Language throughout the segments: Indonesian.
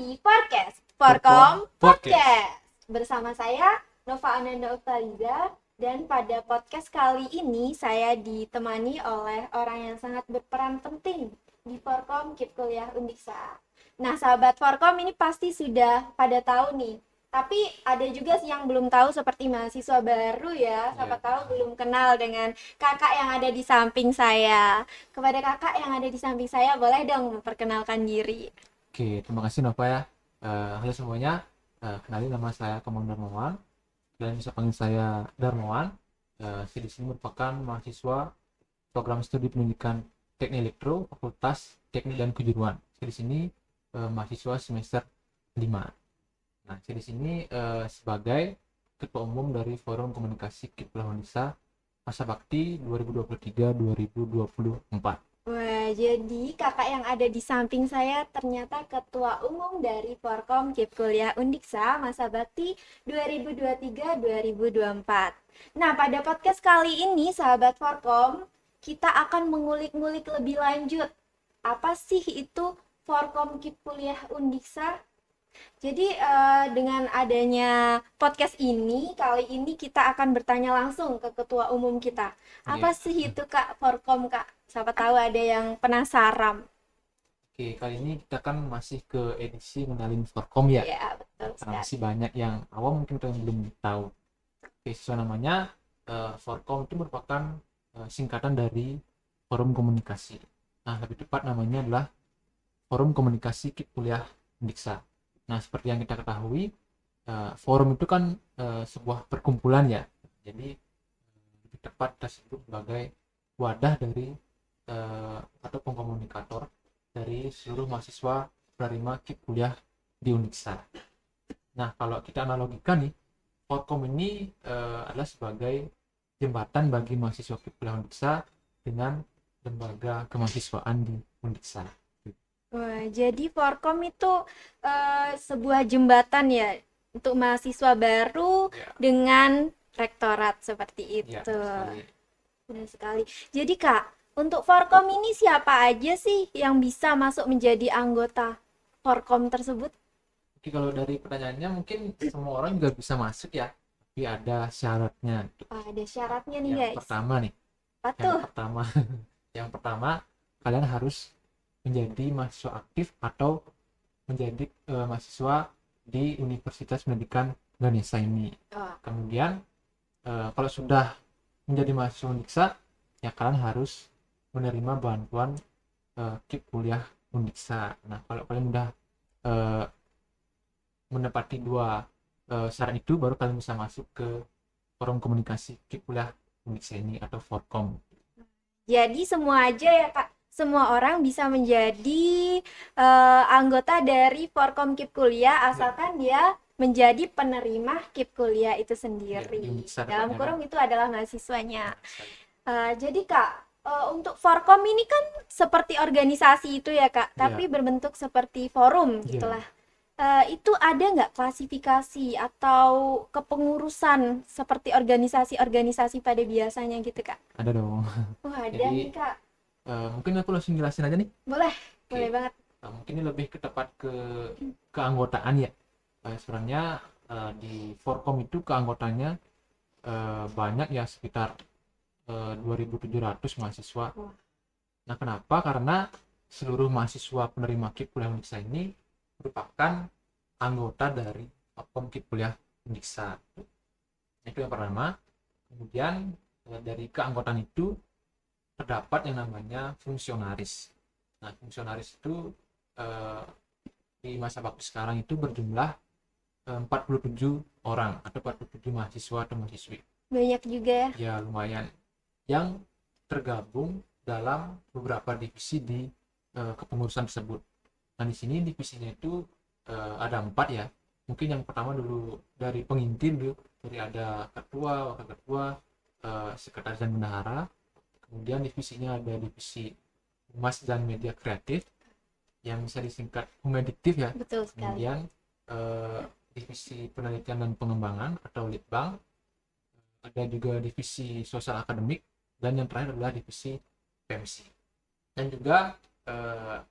di Forecast, Forkom Forkom Podcast. Bersama saya Nova Ananda Uftaliza, dan pada podcast kali ini saya ditemani oleh orang yang sangat berperan penting di Forkom KIP Kuliah Undiksa. Nah, sahabat Forkom ini pasti sudah pada tahu nih. Tapi ada juga yang belum tahu seperti mahasiswa baru ya. Siapa tahu belum kenal dengan kakak yang ada di samping saya. Kepada kakak yang ada di samping saya, boleh dong memperkenalkan diri. Oke, terima kasih Nova ya. Halo semuanya, kenalin nama saya Komang Darmawan. Kalian bisa panggil saya Darmawan. Saya di sini merupakan mahasiswa program studi pendidikan Teknik Elektro, Fakultas Teknik dan Kejuruan. Saya di sini mahasiswa semester 5. Nah, saya di sini sebagai Ketua Umum dari Forum Komunikasi KIP Kuliah Undiksa Masa Bakti 2023-2024. Wah, jadi kakak yang ada di samping saya ternyata Ketua Umum dari Forkom KIP Kuliah Undiksa Masa Bakti 2023-2024. Nah, pada podcast kali ini, sahabat Forkom, kita akan mengulik-ngulik lebih lanjut. Apa sih itu Forkom KIP Kuliah Undiksa? Jadi dengan adanya podcast ini, kali ini kita akan bertanya langsung ke ketua umum kita. Apa Ya. sih itu Kak Forkom Kak? Siapa tahu ada yang penasaran. Oke, kali ini kita kan masih ke edisi mengenalin Forkom ya. Ya, betul Karena sekali. masih banyak yang awam mungkin yang belum tahu. Oke, sesuai namanya, Forkom itu merupakan singkatan dari Forum Komunikasi. Nah, lebih tepat namanya adalah Forum Komunikasi KIP Kuliah Undiksa. Nah, seperti yang kita ketahui, forum itu kan sebuah perkumpulan ya. Jadi lebih tepat kita sebut sebagai wadah dari atau pengkomunikator dari seluruh mahasiswa penerima KIP Kuliah di Undiksa. Nah, kalau kita analogikan nih, Forkom ini adalah sebagai jembatan bagi mahasiswa KIP Kuliah Undiksa dengan lembaga kemahasiswaan di Undiksa. Wah, jadi Forkom itu sebuah jembatan ya untuk mahasiswa baru Ya, dengan rektorat seperti ya, itu. sekali. Benar sekali. Jadi Kak, untuk Forkom ini siapa aja sih yang bisa masuk menjadi anggota Forkom tersebut? Oke, kalau dari pertanyaannya mungkin semua orang juga bisa masuk ya, tapi ada syaratnya. Oh, ada syaratnya nih Yang guys. pertama nih, Apa yang tuh? pertama, yang pertama kalian harus menjadi mahasiswa aktif atau menjadi mahasiswa di Universitas Pendidikan Indonesia ini. Oh, Kemudian kalau sudah menjadi mahasiswa Undiksa, ya kalian harus menerima bantuan KIP Kuliah Undiksa. Nah, kalau kalian udah eh, menepati dua syarat itu, baru kalian bisa masuk ke forum komunikasi KIP Kuliah Undiksa ini atau Forkom. jadi semua aja ya Kak. Semua orang bisa menjadi anggota dari Forkom KIP Kuliah Ya, asalkan dia menjadi penerima KIP Kuliah itu ya di sendiri. Undiksa Dalam tepatnya kan. kurung itu adalah mahasiswanya. Ya, sekali. Jadi Kak, untuk Forkom ini kan seperti organisasi itu ya Kak, Ya, tapi berbentuk seperti forum ya, gitulah. Itu ada nggak klasifikasi atau kepengurusan seperti organisasi-organisasi pada biasanya gitu Kak? ada dong. Oh ada Jadi nih Kak, mungkin aku langsung jelasin aja nih. boleh, Oke. boleh banget. Mungkin ini lebih ke tepat ke keanggotaan ya. Sebenarnya di Forkom itu keanggotanya banyak ya, sekitar 2.700 mahasiswa. Wah. Nah, kenapa? Karena seluruh mahasiswa penerima KIP Kuliah Undiksa ini merupakan anggota dari Forkom KIP Kuliah Undiksa. Itu yang pertama. Kemudian dari keanggotaan itu terdapat yang namanya fungsionaris. Nah, fungsionaris itu eh, di masa waktu sekarang itu berjumlah 47 orang atau 47 mahasiswa atau mahasiswi. Banyak juga ya. Ya, lumayan. Yang tergabung dalam beberapa divisi di kepengurusan tersebut. Nah, di sini divisinya itu ada 4 ya. Mungkin yang pertama dulu dari penginti dulu, dari ada ketua, wakil ketua, sekretaris dan bendahara. Kemudian divisinya ada divisi humas dan media kreatif yang bisa disingkat humediktif ya. Betul sekali. Kemudian divisi penelitian dan pengembangan atau litbang, ada juga divisi sosial akademik, dan yang terakhir adalah divisi PMC. Dan juga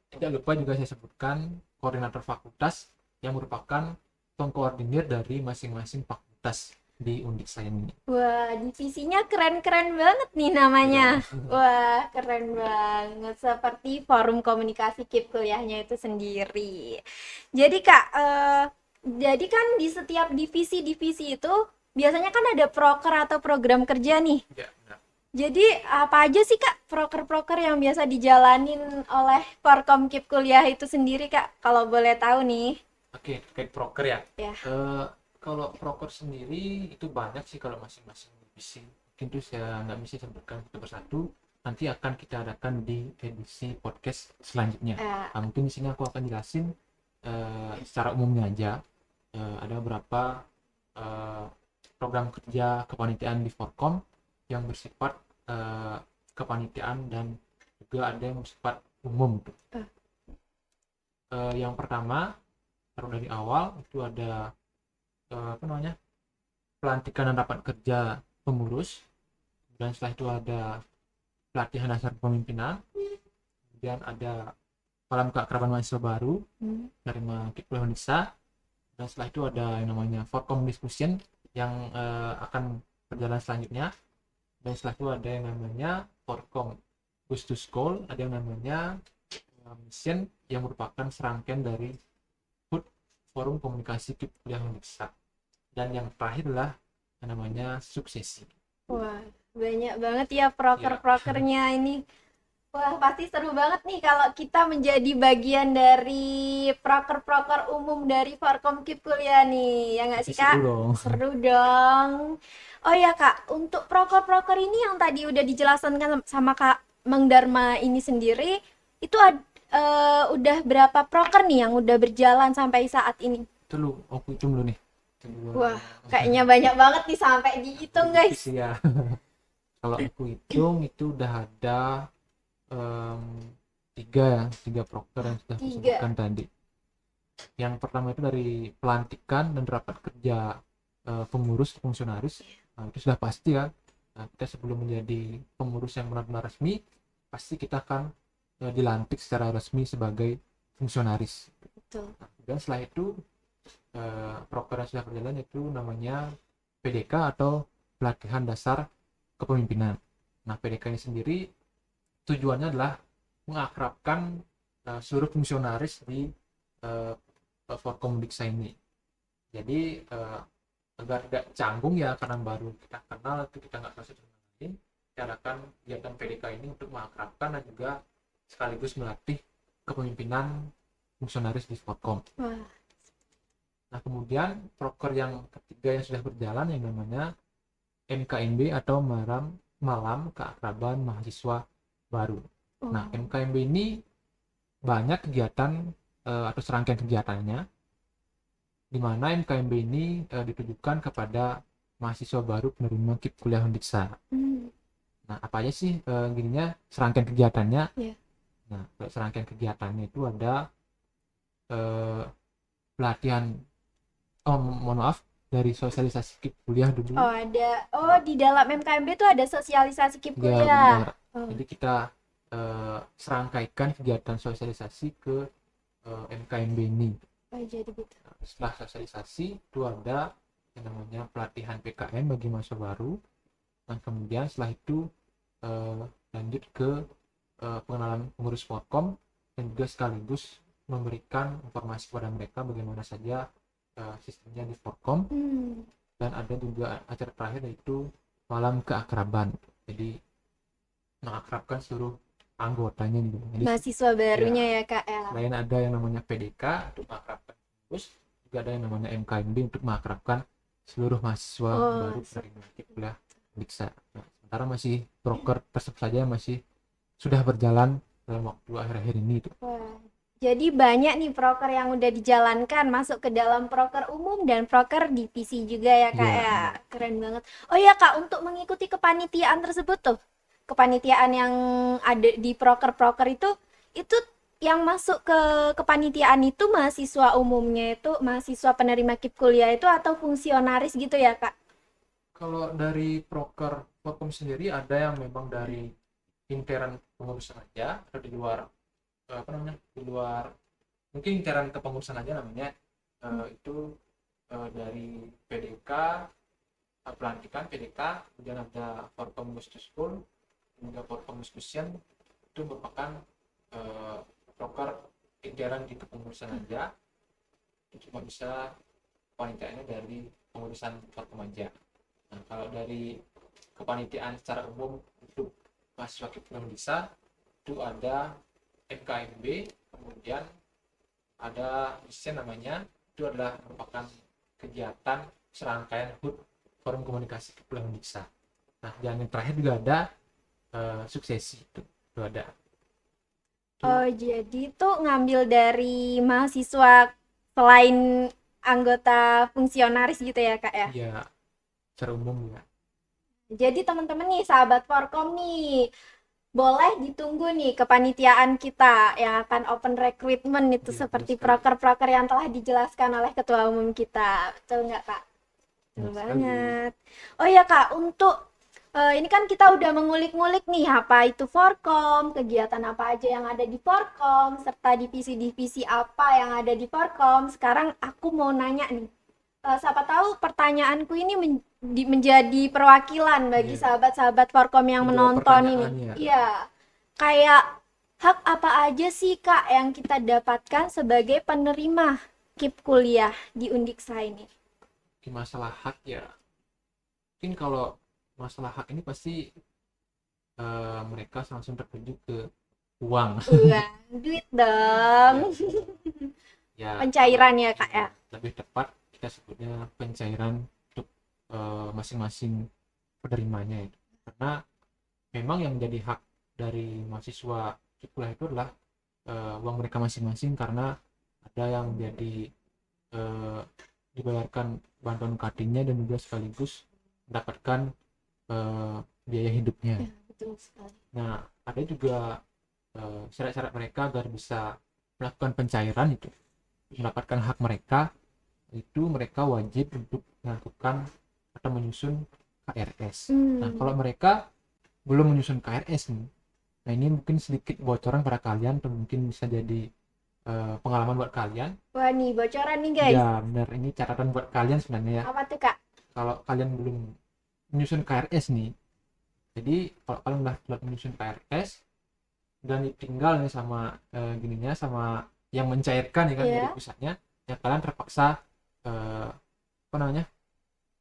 tidak lupa juga saya sebutkan koordinator fakultas yang merupakan pengkoordinir dari masing-masing fakultas di Undiksa ini. Wah, divisinya keren-keren banget nih namanya. Iya. Wah, keren banget. Seperti forum komunikasi KIP kuliahnya itu sendiri. Jadi Kak, jadi kan di setiap divisi-divisi itu biasanya kan ada proker atau program kerja nih. Ya, benar. Jadi apa aja sih Kak proker-proker yang biasa dijalanin oleh Forkom KIP kuliah itu sendiri Kak? Kalau boleh tahu nih. Oke, terkait proker ya. Ya. Kalau proker sendiri itu banyak sih kalau masing-masing divisi. Mungkin itu saya nggak bisa sebutkan satu persatu. Nanti akan kita adakan di edisi podcast selanjutnya. Eh, Mungkin di sini aku akan jelasin secara umumnya aja. Ada beberapa eh, program kerja kepanitiaan di Forkom yang bersifat kepanitiaan dan juga ada yang bersifat umum. Yang pertama, taruh dari awal itu ada pelantikan dan rapat kerja pengurus, dan setelah itu ada pelatihan dasar kepemimpinan, kemudian ada malam keakraban mahasiswa baru dari KIP Kuliah Undiksa, dan setelah itu ada yang namanya Forkom Discussion yang akan berjalan selanjutnya, dan setelah itu ada yang namanya Forkom Goes to School, ada yang namanya Mission yang merupakan serangkaian dari Forum Komunikasi KIP Kuliah Undiksa, dan yang terakhir adalah yang namanya Suksesi. Wah, banyak banget ya proker-prokernya ini. Wah, pasti seru banget nih kalau kita menjadi bagian dari proker-proker umum dari Forkom KIP kuliah nih. Ya nggak sih, Kak? Seru dong. Seru dong. Oh ya, Kak, untuk proker-proker ini yang tadi udah dijelaskan sama Kak Mang Dharma ini sendiri, itu udah berapa proker nih yang udah berjalan sampai saat ini? Itu lu, aku hitung dulu nih. Wah, kayaknya banyak banget nih sampai dihitung, guys. Ya. Kalau aku hitung itu udah ada tiga proker yang sudah aku sebutkan tadi. Yang pertama itu dari pelantikan dan rapat kerja pengurus fungsionaris. Nah, itu sudah pasti ya. Nah, kita sebelum menjadi pengurus yang benar-benar resmi, pasti kita akan dilantik secara resmi sebagai fungsionaris. Betul. Nah, dan setelah itu proker yang sudah berjalan itu namanya PDK atau pelatihan dasar kepemimpinan. Nah, PDK ini sendiri tujuannya adalah mengakrabkan seluruh fungsionaris di Forkom Undiksa ini. Jadi agar tidak canggung ya, karena baru kita kenal itu kita nggak tahu satu sama lain, kita adakan kegiatan PDK ini untuk mengakrabkan dan juga sekaligus melatih kepemimpinan fungsionaris di Forkom. Nah, kemudian proker yang ketiga yang sudah berjalan yang namanya MKMB atau Malam Keakraban Mahasiswa Baru. Nah, MKMB ini banyak kegiatan atau serangkaian kegiatannya, di mana MKMB ini ditujukan kepada mahasiswa baru penerima KIP Kuliah Undiksa. Nah, apa aja sih gininya serangkaian kegiatannya? Yeah. Nah, serangkaian kegiatannya itu ada pelatihan, dari sosialisasi KIP kuliah dulu. Oh, ada. Oh, di dalam MKMB itu ada sosialisasi KIP kuliah. Ya, benar. Jadi kita serangkaikan kegiatan sosialisasi ke MKMB ini. Oh, jadi gitu. Setelah sosialisasi itu ada yang namanya pelatihan PKM bagi mahasiswa baru. Nah, kemudian setelah itu lanjut ke pengenalan pengurus Forkom dan juga sekaligus memberikan informasi kepada mereka bagaimana saja sistemnya di Forkom. Dan ada juga acara terakhir yaitu malam keakraban, jadi mengakrabkan seluruh anggotanya gitu. Jadi, mahasiswa barunya ya Kak ya. Selain ada yang namanya PDK untuk mengakrabkan pengurus, juga ada yang namanya MKMB untuk mengakrabkan seluruh mahasiswa baru dari KIP Kuliah Undiksa. Nah, sementara masih proker tersebut saja masih sudah berjalan dalam waktu akhir-akhir ini itu. Jadi banyak nih proker yang udah dijalankan masuk ke dalam proker umum dan proker divisi juga ya Kak ya. Keren banget. Oh ya Kak, untuk mengikuti kepanitiaan tersebut tuh, kepanitiaan yang ada di proker-proker itu yang masuk ke kepanitiaan itu mahasiswa umumnya itu mahasiswa penerima KIP kuliah itu atau fungsionaris gitu ya Kak? Kalau dari proker Forkom sendiri ada yang memang dari intern pengurusan aja atau di luar di luar mungkin intern kepengurusan aja namanya, itu dari PDK, pelantikan PDK, kemudian ada Forkom School, hingga Forkom Discussion. Itu merupakan proker intern di kepengurusan aja. Itu cuma bisa kepanitiaannya dari pengurusan Forkom aja. Nah, kalau dari kepanitiaan secara umum untuk mahasiswa Kipling bisa itu ada MKMB, kemudian ada desain namanya, itu adalah merupakan kegiatan serangkaian HUT Forum Komunikasi Kepulauan Desa. Nah, yang terakhir juga ada suksesi itu ada. Oh, jadi tuh ngambil dari mahasiswa selain anggota fungsionaris gitu ya, Kak ya? Iya, secara umum ya. Jadi teman-teman nih, sahabat Forkom nih, boleh ditunggu nih kepanitiaan kita yang akan open recruitment itu Iya, benar seperti sekali. proker-proker yang telah dijelaskan oleh Ketua Umum kita. Betul nggak, Kak? Betul Benar sekali. banget. Oh ya, Kak, untuk ini kan kita udah mengulik-ngulik nih apa itu Forkom, kegiatan apa aja yang ada di Forkom, serta divisi-divisi apa yang ada di Forkom. Sekarang aku mau nanya nih, siapa tahu pertanyaanku ini menjadi perwakilan bagi Iya, sahabat-sahabat Forkom yang menjawab menonton ini. pertanyaan ya. Iya, kayak hak apa aja sih Kak yang kita dapatkan sebagai penerima KIP kuliah di Undiksa ini? Di masalah hak ya, mungkin kalau masalah hak ini pasti mereka langsung tertuju ke uang. Wah, duit dong. Ya, ya kalau Pencairan ya Kak ya. lebih tepat kita sebutnya pencairan untuk masing-masing penerimanya itu. Karena memang yang menjadi hak dari mahasiswa kuliah itu adalah uang mereka masing-masing, karena ada yang menjadi dibayarkan bantuan UKT-nya dan juga sekaligus mendapatkan biaya hidupnya. Ya, betul sekali. Nah, ada juga syarat-syarat mereka agar bisa melakukan pencairan itu, mendapatkan hak mereka, itu mereka wajib untuk melakukan atau menyusun KRS. Nah, kalau mereka belum menyusun KRS nih, nah ini mungkin sedikit bocoran pada kalian, atau mungkin bisa jadi pengalaman buat kalian. Wah nih bocoran nih guys. Ya benar, ini catatan buat kalian sebenarnya ya. Apa tuh Kak? Kalau kalian belum menyusun KRS nih, jadi kalau kalian udah menyusun KRS dan ditinggal nih sama gininya, sama yang mencairkan ya kan, Iya. dari pusatnya, ya kalian terpaksa apa namanya,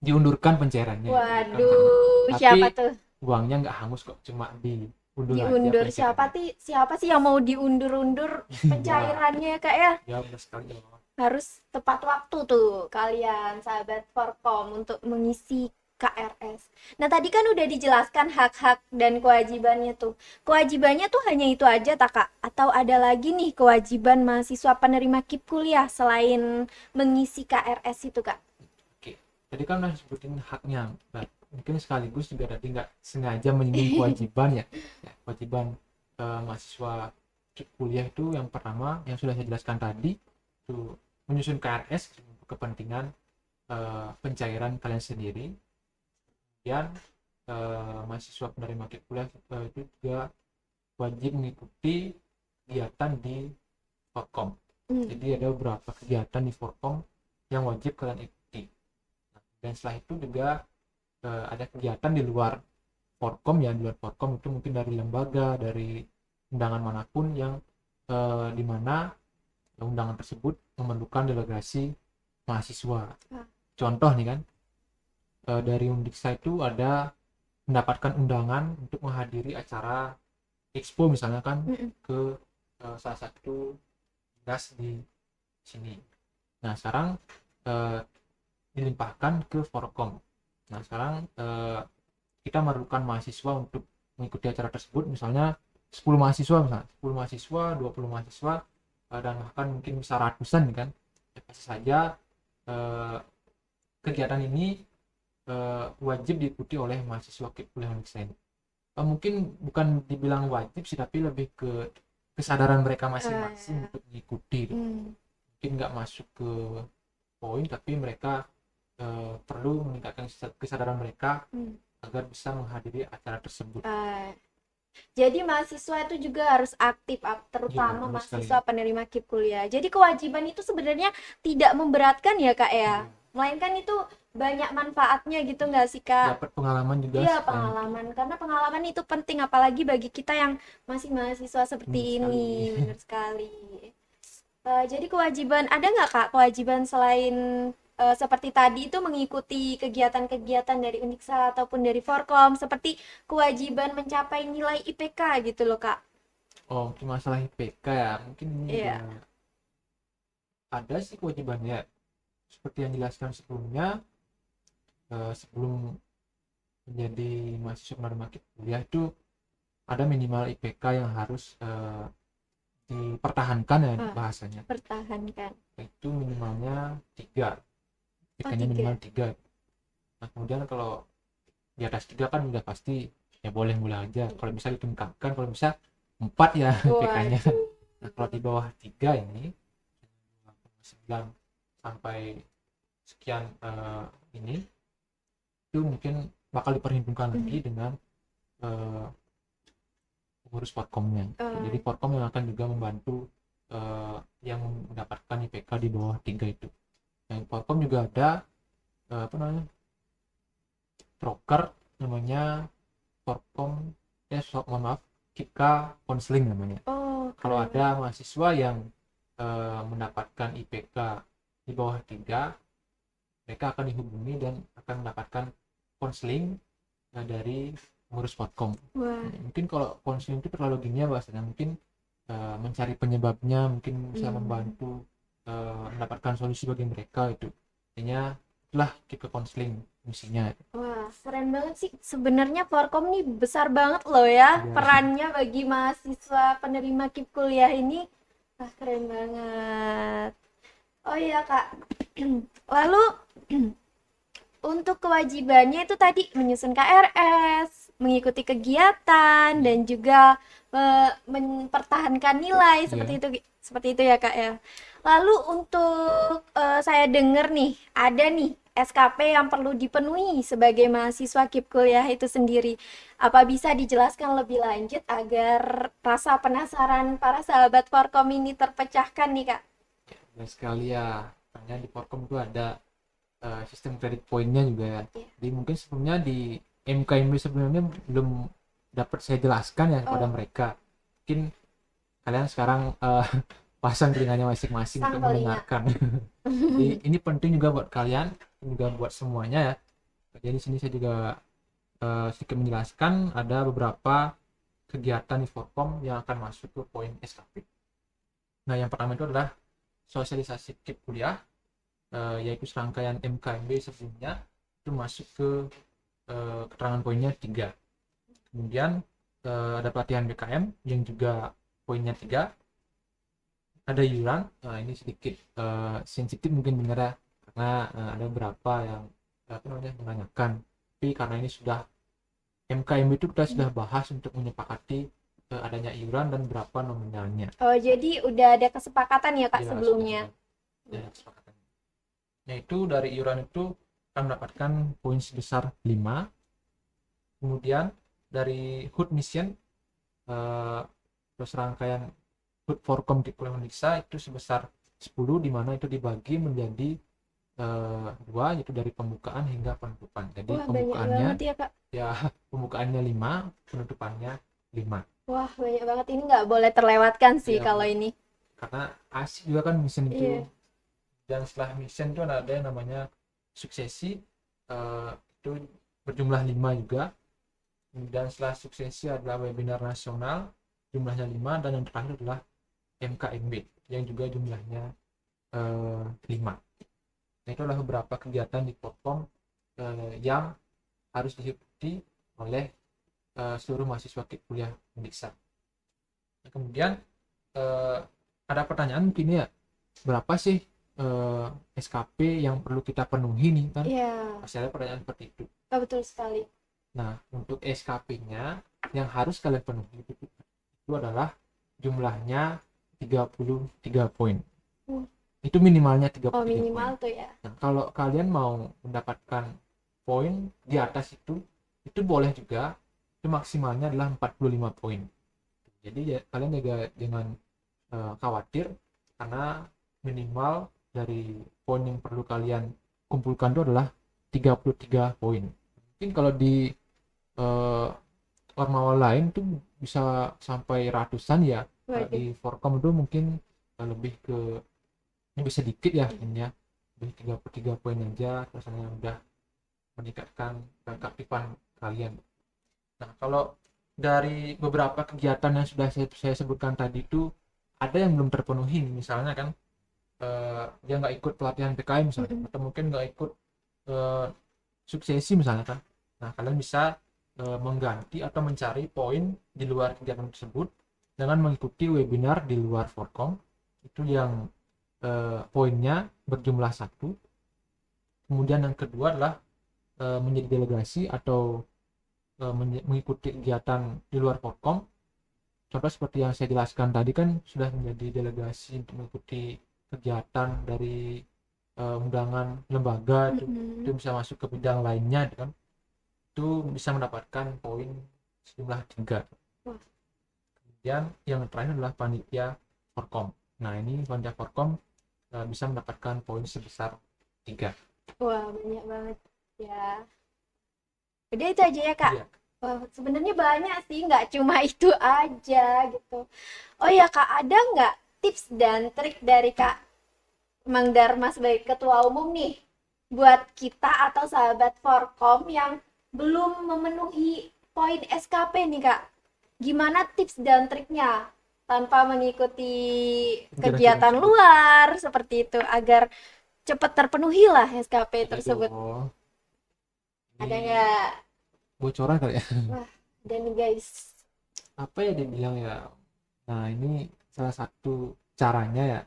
diundurkan pencairannya. Waduh, Tapi siapa tuh? uangnya nggak hangus kok, cuma diundur aja Diundur pencairannya. siapa sih yang mau diundur-undur pencairannya Kak ya? Ya benar sekali ya. Harus tepat waktu tuh kalian sahabat Forkom untuk mengisi KRS. Nah tadi kan udah dijelaskan hak-hak dan kewajibannya tuh. Kewajibannya tuh hanya itu aja tak Kak? Atau ada lagi nih kewajiban mahasiswa penerima KIP kuliah selain mengisi KRS itu Kak? Oke, tadi kan udah sebutin haknya. Nah, mungkin sekaligus juga tadi nggak sengaja menyinggung kewajiban ya. Kewajiban mahasiswa kuliah itu yang pertama yang sudah saya jelaskan tadi, itu menyusun KRS untuk kepentingan pencairan kalian sendiri. Kemudian mahasiswa penerima kuliah itu juga wajib mengikuti kegiatan di Forkom. Jadi ada beberapa kegiatan di Forkom yang wajib kalian ikuti. Dan setelah itu juga ada kegiatan di luar Forkom ya. Di luar Forkom itu mungkin dari lembaga, dari undangan manapun yang dimana undangan tersebut memerlukan delegasi mahasiswa. Contoh nih kan, dari Undiksa itu ada mendapatkan undangan untuk menghadiri acara Expo misalnya kan, ke salah satu dinas di sini. Nah sekarang dilimpahkan ke Forkom. Nah sekarang kita memerlukan mahasiswa untuk mengikuti acara tersebut, misalnya 10 mahasiswa, misalnya 10 mahasiswa, 20 mahasiswa, dan bahkan mungkin bisa ratusan kan. Ya, pasti saja kegiatan ini wajib diikuti oleh mahasiswa kuliah desain. Mungkin bukan dibilang wajib sih, tapi lebih ke kesadaran mereka masing-masing untuk mengikuti. Mungkin nggak masuk ke poin, tapi mereka perlu meningkatkan kesadaran mereka agar bisa menghadiri acara tersebut. Jadi mahasiswa itu juga harus aktif, Iya, terutama benar sekali. mahasiswa penerima KIP kuliah. Jadi kewajiban itu sebenarnya tidak memberatkan ya Kak ya, Iya. melainkan itu banyak manfaatnya gitu nggak sih Kak? Dapat pengalaman juga Iya selain itu. pengalaman, karena pengalaman itu penting apalagi bagi kita yang masih mahasiswa seperti Benar sekali. ini, benar sekali. Jadi kewajiban, ada nggak Kak kewajiban selain seperti tadi itu mengikuti kegiatan-kegiatan dari Uniksa ataupun dari Forkom, seperti kewajiban mencapai nilai IPK gitu loh Kak. Oh, mungkin masalah IPK ya, mungkin ini juga Iya. ada sih kewajibannya. Seperti yang dijelaskan sebelumnya, sebelum menjadi mahasiswa penerima kuliah itu ada minimal IPK yang harus dipertahankan ya Ah, bahasanya. pertahankan. Itu minimalnya 3, Oh, IPK-nya minimal 3. 3. Nah, kemudian kalau di atas 3 kan udah pasti ya boleh-boleh aja. Kalau bisa ditingkatkan, kalau bisa 4 ya IPK-nya. Waduh. Nah, kalau di bawah 3 ini 9 sampai sekian ini itu mungkin bakal diperhitungkan lagi dengan eh, pengurus Forkomnya. Jadi Eh, Forkom yang akan juga membantu yang mendapatkan IPK di bawah 3 itu. Nah, Forkom juga ada apa namanya, proker namanya Forkom, mohon maaf, KIPKA Konseling namanya. oh, Kalau keren ada banget. mahasiswa yang mendapatkan IPK di bawah 3, mereka akan dihubungi dan akan mendapatkan konseling dari pengurus Forkom. Wah, Mungkin kalau konseling itu terlalu gini ya bahasanya, mungkin mencari penyebabnya, mungkin bisa hmm. membantu mendapatkan solusi bagi mereka itu. Intinya itulah kita konseling misinya. Wah, keren banget sih. Sebenarnya Forkom nih besar banget loh ya Iya. perannya bagi mahasiswa penerima KIP kuliah ini. Wah, keren banget. Oh iya, Kak. Lalu untuk kewajibannya itu tadi menyusun KRS, mengikuti kegiatan Iya. dan juga mempertahankan nilai Iya. seperti itu ya Kak ya. Lalu untuk saya dengar nih ada nih SKP yang perlu dipenuhi sebagai mahasiswa KIP kuliah itu sendiri. Apa bisa dijelaskan lebih lanjut agar rasa penasaran para sahabat Forkom ini terpecahkan nih Kak? Ya sekali ya, karena di Forkom itu ada sistem kredit poinnya juga ya. Iya. Jadi mungkin sebelumnya di MKMB sebelumnya belum dapat saya jelaskan ya kepada Oh, mereka. Mungkin kalian sekarang pasang telinganya masing-masing sang untuk telinga. mendengarkan. Jadi ini penting juga buat kalian, juga buat semuanya ya. Jadi di sini saya juga sedikit menjelaskan ada beberapa kegiatan di Forkom yang akan masuk ke poin SKP. Nah, yang pertama itu adalah sosialisasi KIP kuliah, yaitu serangkaian MKMB sebelumnya itu masuk ke keterangan poinnya 3. Kemudian ada pelatihan BKM yang juga poinnya 3. Ada iuran, nah ini sedikit sensitif mungkin benar ya, karena ada beberapa yang apa namanya menanyakan, tapi karena ini sudah MKM itu kita sudah bahas untuk menyepakati adanya iuran dan berapa nominalnya. Oh, jadi udah ada kesepakatan ya Kak Ya sudah sebelumnya. ada kesepakatan. Yaitu dari iuran itu akan mendapatkan poin sebesar 5. Kemudian dari HUT mission, eh, terus rangkaian HUT Forkom di Pulau Indonesia itu sebesar 10, di mana itu dibagi menjadi 2, yaitu dari pembukaan hingga penutupan. Jadi Wah, banyak pembukaannya banget ya Kak. ya pembukaannya 5, penutupannya 5. Wah, banyak banget. Ini nggak boleh terlewatkan sih Ya kalau ini. karena asik juga kan mission itu. Iya. Dan setelah mission itu ada yang namanya suksesi, itu berjumlah 5 juga. Dan setelah suksesi adalah webinar nasional, jumlahnya 5, dan yang terakhir adalah MKMB yang juga jumlahnya 5. Nah, itu adalah beberapa kegiatan di Forkom yang harus diikuti oleh seluruh mahasiswa kuliah Undiksa. Nah, kemudian eh, ada pertanyaan mungkin ya, berapa sih SKP yang perlu kita penuhi nih kan? Iya, Masih ada pertanyaan seperti itu. oh, betul sekali. Nah, untuk SKP-nya yang harus kalian penuhi itu adalah jumlahnya 33 poin. Hmm. Itu minimalnya Oh, 33 poin. minimal tuh ya. Nah, kalau kalian mau mendapatkan poin di atas itu boleh juga, itu maksimalnya adalah 45 poin. Jadi ya, kalian juga jangan khawatir, karena minimal dari poin yang perlu kalian kumpulkan itu adalah 33 poin. Mungkin kalau di eh, ormawa lain tuh bisa sampai ratusan ya. Kalau Waduh. di Forkom itu mungkin lebih ke, ini bisa sedikit ya ini ya, lebih 33 poin aja rasanya udah meningkatkan keaktifan kalian. Nah, kalau dari beberapa kegiatan yang sudah saya sebutkan tadi itu ada yang belum terpenuhi, misalnya kan dia nggak ikut pelatihan PKM misalnya, atau mungkin nggak ikut eh, suksesi misalnya kan. Nah, kalian bisa mengganti atau mencari poin di luar kegiatan tersebut dengan mengikuti webinar di luar Forkom itu yang poinnya berjumlah satu. Kemudian yang kedua adalah menjadi delegasi atau mengikuti kegiatan di luar Forkom. Contoh seperti yang saya jelaskan tadi kan sudah menjadi delegasi untuk mengikuti kegiatan dari undangan lembaga, itu bisa masuk ke bidang lainnya kan, itu bisa mendapatkan poin sejumlah 3. Kemudian yang terakhir adalah panitia Forkom. Nah, ini panitia Forkom bisa mendapatkan poin sebesar 3. Wah, banyak banget ya. Udah itu aja ya Kak. Iya. Wah, sebenarnya banyak sih, nggak cuma itu aja gitu. Oh ya Kak, ada nggak tips dan trik dari Kak Mang Dharma sebagai ketua umum nih buat kita atau sahabat Forkom yang belum memenuhi poin SKP nih Kak? Gimana tips dan triknya tanpa mengikuti Kira-kira kegiatan luar seperti itu agar cepat terpenuhi lah SKP ada tersebut? dong. Ada Ini nggak? bocoran kali ya. Wah, dan guys. Apa ya dia bilang ya. Nah, ini salah satu caranya ya,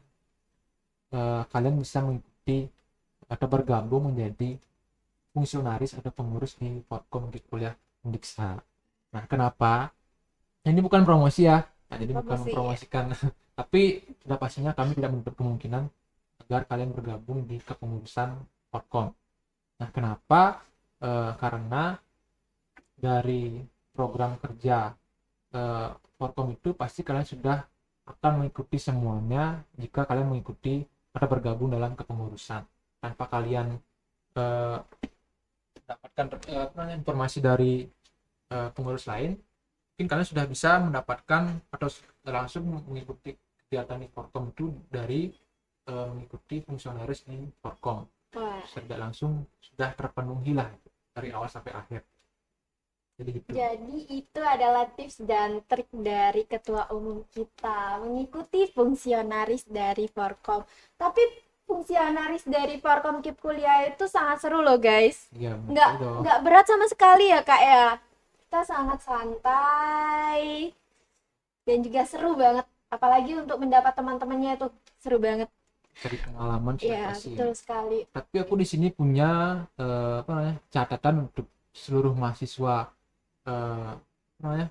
kalian bisa mengikuti atau bergabung menjadi fungsionaris atau pengurus di Forkom di kuliah Undiksa. Nah, kenapa? Ini bukan promosi ya. Nah, jadi bukan Promosi. mempromosikan, tapi sudah pastinya kami tidak menutup kemungkinan agar kalian bergabung di kepengurusan Forkom. Nah, kenapa? Karena dari program kerja Forkom itu pasti kalian sudah akan mengikuti semuanya jika kalian mengikuti atau bergabung dalam kepengurusan. Tanpa kalian eh, dapatkan informasi dari pengurus lain, mungkin kalian sudah bisa mendapatkan atau langsung mengikuti kegiatan di Forkom itu dari mengikuti fungsionaris di Forkom. Wah, Tidak langsung sudah terpenuhi lah dari awal sampai akhir. Jadi gitu. jadi itu adalah tips dan trik dari ketua umum kita mengikuti fungsionaris dari Forkom. Tapi fungsionaris dari Forkom Kip Kuliah itu sangat seru loh guys. Iya, Nggak betul dong. nggak berat sama sekali ya kak ya. Kita sangat santai dan juga seru banget. Apalagi untuk mendapat teman-temannya itu seru banget. Cari pengalaman sudah Ya pasti. betul sekali. Tapi aku di sini punya apa namanya, catatan untuk seluruh mahasiswa apa namanya,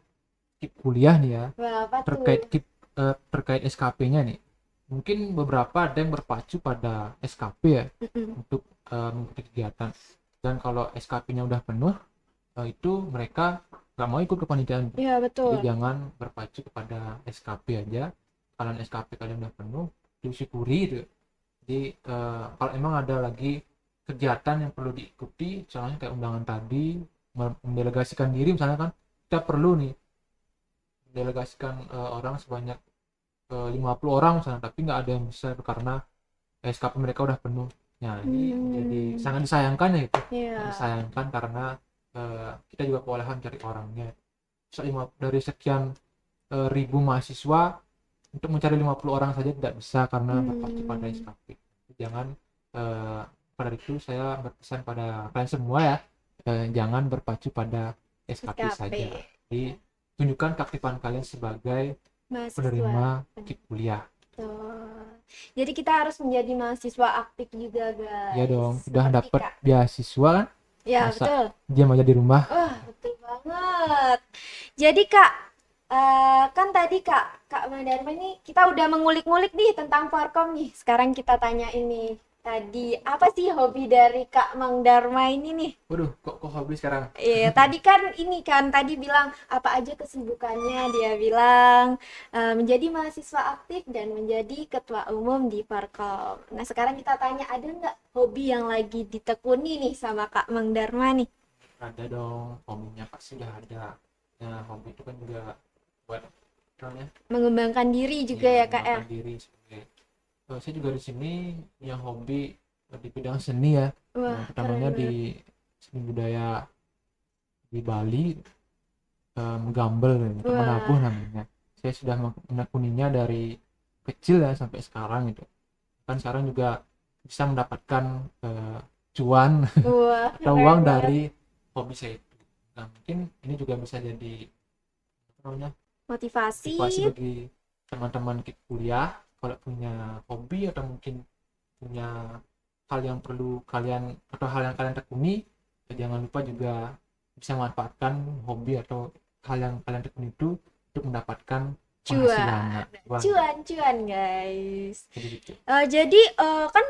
KIP kuliah nih ya, Wah, apa terkait tuh? KIP terkait SKP-nya nih. Mungkin beberapa ada yang berpacu pada SKP ya untuk mengikuti kegiatan. Dan kalau SKP-nya udah penuh, itu mereka nggak mau ikut kepanitiaan. Ya Jadi betul. jangan berpacu kepada SKP aja. Kalian SKP kalian udah penuh, disyukuri itu. Jadi kalau emang ada lagi kegiatan yang perlu diikuti, misalnya kayak undangan tadi, mendelegasikan diri misalnya kan, kita perlu nih mendelegasikan orang sebanyak 50 orang misalnya, tapi nggak ada yang bisa karena SKP mereka udah penuh. Nah, ini jadi sangat disayangkan ya itu. Sangat Ya. disayangkan karena kita juga kewalahan cari orangnya. Dari sekian ribu mahasiswa, untuk mencari 50 orang saja tidak bisa karena berpacu pada SKP. Jangan pada itu saya berpesan pada kalian semua ya, jangan berpacu pada SKP SKP. saja. Jadi tunjukkan keaktifan kalian sebagai Mahasiswa. penerima KIP kuliah. Tuh. Jadi kita harus menjadi mahasiswa aktif juga, Ya guys. dong, udah Seperti dapat Kak. beasiswa kan, Ya, masa betul. diam aja di rumah. Wah, betul banget. Jadi, Kak, kan tadi Kak Mandarma ini kita udah mengulik-ngulik nih tentang Forkom nih. Sekarang kita tanya ini. tadi apa sih hobi dari Kak Mang Dharma ini nih? Waduh, kok hobi sekarang? Iya, tadi kan ini kan tadi bilang apa aja kesibukannya. Dia bilang menjadi mahasiswa aktif dan menjadi ketua umum di Parkom. Nah, sekarang kita tanya ada nggak hobi yang lagi ditekuni nih sama Kak Mang Dharma nih? Ada dong, hobinya pasti udah ada. Nah, hobi itu kan juga buat namanya Mengembangkan diri juga ya Kak ya? mengembangkan diri sebagai. Saya juga di sini punya hobi di bidang seni ya. Wah, Yang keren pertamanya di banget. seni budaya di Bali, menggambel atau menabuh Wah, namanya. Saya sudah menekuninya dari kecil ya sampai sekarang itu. Kan sekarang juga bisa mendapatkan cuan wah, atau keren uang banget. dari hobi saya itu. Nah, mungkin ini juga bisa jadi apa namanya Motivasi. motivasi bagi teman-teman kuliah kalau punya hobi atau mungkin punya hal yang perlu kalian atau hal yang kalian tekuni, ya jangan lupa juga bisa memanfaatkan hobi atau hal yang kalian tekuni itu untuk mendapatkan penghasilan. Cuan, Nah, wah, cuan guys. jadi gitu. Jadi kan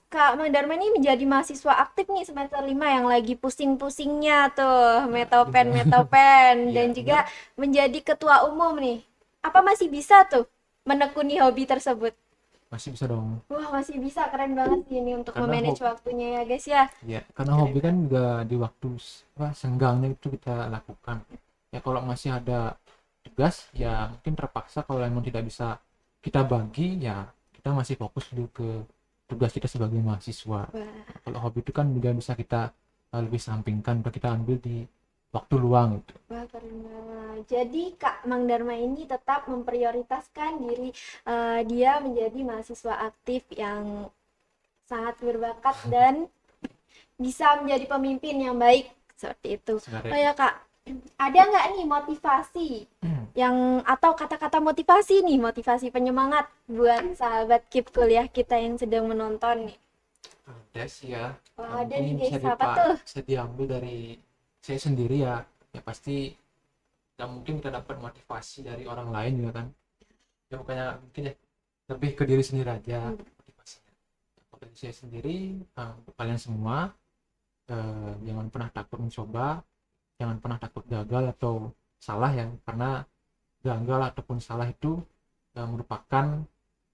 Kak Mang Dharma ini menjadi mahasiswa aktif nih semester 5 yang lagi pusing-pusingnya tuh Nah, metopen benar. metopen dan Iya, juga benar. menjadi ketua umum nih. Apa masih bisa tuh menekuni hobi tersebut? Masih bisa dong. Wah, masih bisa, keren banget sih ini untuk Karena memanage hobi waktunya ya guys ya. ya, karena Keren hobi kan banget. juga di waktu senggangnya itu kita lakukan. Ya kalau masih ada tugas ya mungkin terpaksa kalau emang tidak bisa kita bagi ya kita masih fokus dulu ke tugas kita sebagai mahasiswa. Wah. Kalau hobi itu kan juga bisa kita lebih sampingkan atau kita ambil di waktu luang itu. Wah, keren banget. Jadi Kak Mang Dharma ini tetap memprioritaskan diri dia menjadi mahasiswa aktif yang sangat berbakat dan bisa menjadi pemimpin yang baik seperti itu. Oh Sebenarnya ya Kak, ada nggak nih motivasi yang atau kata-kata motivasi nih, motivasi penyemangat buat sahabat Keep Kuliah kita yang sedang menonton nih? ada sih ya. Wah, Nah, ada mungkin nih ini guys, apa tuh? bisa diambil dari saya sendiri ya. Ya pasti nggak mungkin kita dapat motivasi dari orang lain juga kan. Ya bukannya mungkin ya lebih ke diri sendiri aja Hmm. motivasinya. Kalau dari saya sendiri, untuk kalian semua, jangan pernah takut mencoba, jangan pernah takut gagal atau salah ya, karena gagal ataupun salah itu merupakan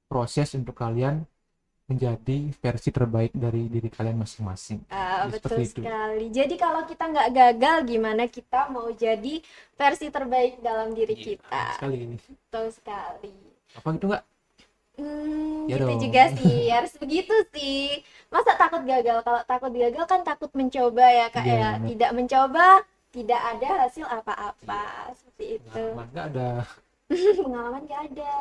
proses untuk kalian menjadi versi terbaik dari diri kalian masing-masing. Ah, Jadi seperti betul itu. sekali. Jadi kalau kita nggak gagal, gimana kita mau jadi versi terbaik dalam diri Iya, kita? sekali ini. Betul sekali. Apa gitu nggak? Ya Gitu dong. juga sih. Harus begitu sih. Masa takut gagal? Kalau takut gagal kan takut mencoba ya, Kak Iya ya. benar. Tidak mencoba, tidak ada hasil apa-apa. Iya. Seperti itu. Pengalaman nggak ada. Pengalaman nggak ada.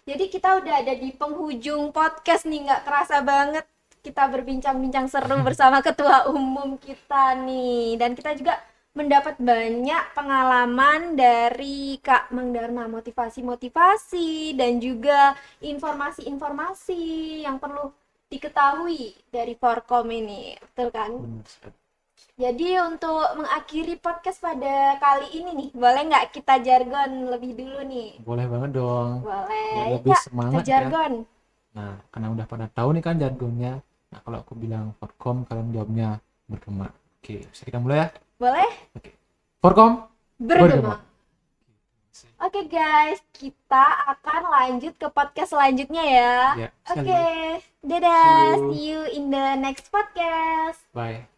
Jadi kita udah ada di penghujung podcast nih, nggak kerasa banget kita berbincang-bincang seru bersama ketua umum kita nih. Dan kita juga mendapat banyak pengalaman dari Kak Mang Dharma, motivasi-motivasi dan juga informasi-informasi yang perlu diketahui dari Forkom ini. Betul kan? Benar sekali. Jadi untuk mengakhiri podcast pada kali ini nih, boleh nggak kita jargon lebih dulu nih? Boleh banget dong. Boleh, Biar ayo lebih Kak, kita semangat ya. jargon. Nah, karena udah pada tahu nih kan jargonnya. Nah, kalau aku bilang Forkom, kalian jawabnya bergema. Oke, bisa kita mulai ya? Boleh? Oke. Forkom, bergema. Bergema. Oke guys, kita akan lanjut ke podcast selanjutnya ya. Ya, Oke, sekali. See dadah. you. See you in the next podcast. Bye.